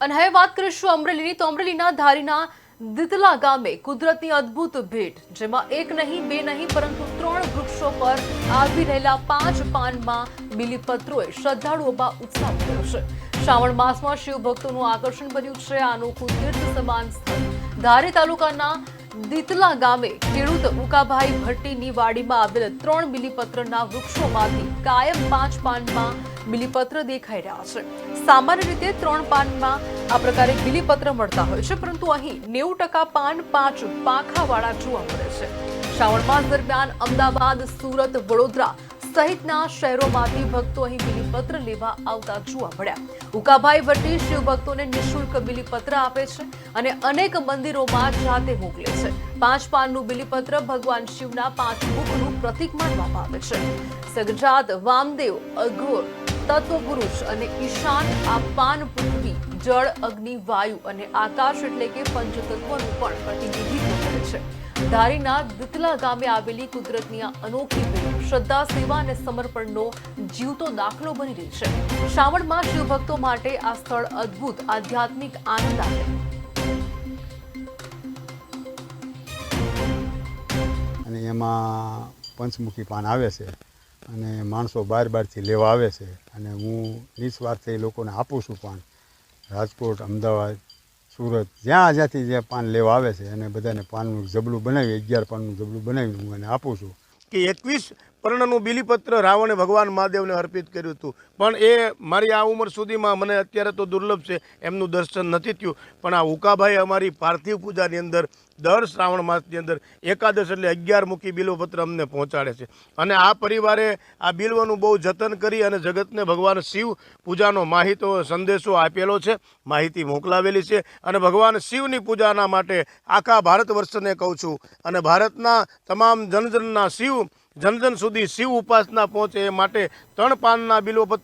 અને હવે વાત કરીશું અમરેલીની તો અમરેલીના ધારીના દિતલા ગામે કુદરતની અદ્ભુત ભેટ જેમાં એક નહીં બે નહીં પરંતુ 3 વૃક્ષો પર આવી રહેલા 5 પાનમાં બીલીપત્રોએ શ્રદ્ધાળુઓમાં ઉત્સાહ કર્યો છે। શ્રાવણ માસમાં શિવ ભક્તોનું આકર્ષણ બન્યું છે આ અનોખું તીર્થ સમાન સ્થળ ધારી તાલુકાના દિતલા ગામે ખેડૂત ઉકાભાઈ ભટ્ટીની વાડીમાં આવેલ 3 બીલીપત્રના વૃક્ષોમાંથી કાયમ 5 પાનમાં બીલીપત્ર દેખાઈ રહ્યા છે। સામાન્ય રીતે 3 પાનમાં આ પ્રકારે બીલીપત્ર મળતા હોય છે પરંતુ અહીં 90% પાન 5 પાંખાવાળા જોવા મળે છે। શ્રાવણ માસ દરમિયાન અમદાવાદ, સુરત, વડોદરા સહિતના શહેરોમાંથી ભક્તો અહીં બીલીપત્ર લેવા આવતા જોવા મળ્યા। ઉકાભાઈ ભટ્ટી શિવ ભક્તોને નિઃશુલ્ક બીલીપત્ર આપે છે અને અનેક મંદિરોમાં જાતે મોકલે છે। 5 પાનનું બીલીપત્ર ભગવાન શિવના 5 મુખનું પ્રતીક માનવામાં આવે છે। સગજાત, વામદેવ, અઘોર, તત્વપુરુષ અને ઈશાન આ પાન પૃથ્વી, જળ, અગ્નિ, વાયુ અને આકાશ એટલે કે પંચતત્વનું પણ પ્રતિનિધિત્વ કરે છે। ધારીના દિતલા ગામે આવેલી કુદરતની આ અનોખી ભેટ શ્રદ્ધા, સેવા અને સમર્પણનો જીવતો દાખલો બની રહી છે। શ્રાવણમાં શિવ ભક્તો માટે આ સ્થળ અદ્ભુત આધ્યાત્મિક આનંદ આપે અને એમાં પંચમુખી પાન આવે છે અને માણસો બહારથી લેવા આવે છે અને હું નિસ્વાર્થે લોકોને આપું છું પાન। રાજકોટ, અમદાવાદ, સુરત જ્યાંથી જે પાન લેવા આવે છે અને બધાને પાનનું જબલું બનાવી 11 પાનનું જબલું બનાવીને હું એને આપું છું કે 21 પર્ણનું બીલીપત્ર રાવણે ભગવાન મહાદેવને અર્પિત કર્યું હતું પણ એ મારી આ ઉંમર સુધીમાં મને અત્યારે તો દુર્લભ છે એમનું દર્શન નથી થયું પણ આ ઉકાભાઈ અમારી પાર્થિવ પૂજાની અંદર દર શ્રાવણ માસની અંદર એકાદશ એટલે 11 મુખી બીલવપત્ર અમને પહોંચાડે છે અને આ પરિવારે આ બીલવાનું બહુ જતન કરી અને જગતને ભગવાન શિવ પૂજાનો માહિતો સંદેશો આપેલો છે, માહિતી મોકલાવેલી છે અને ભગવાન શિવની પૂજાના માટે આખા ભારત વર્ષને કહું છું અને ભારતના તમામ જનજનના શિવ જનજન સુધી શિવ ઉપાસના પહોંચે એ માટે 3 પાનના બીલવપત્ર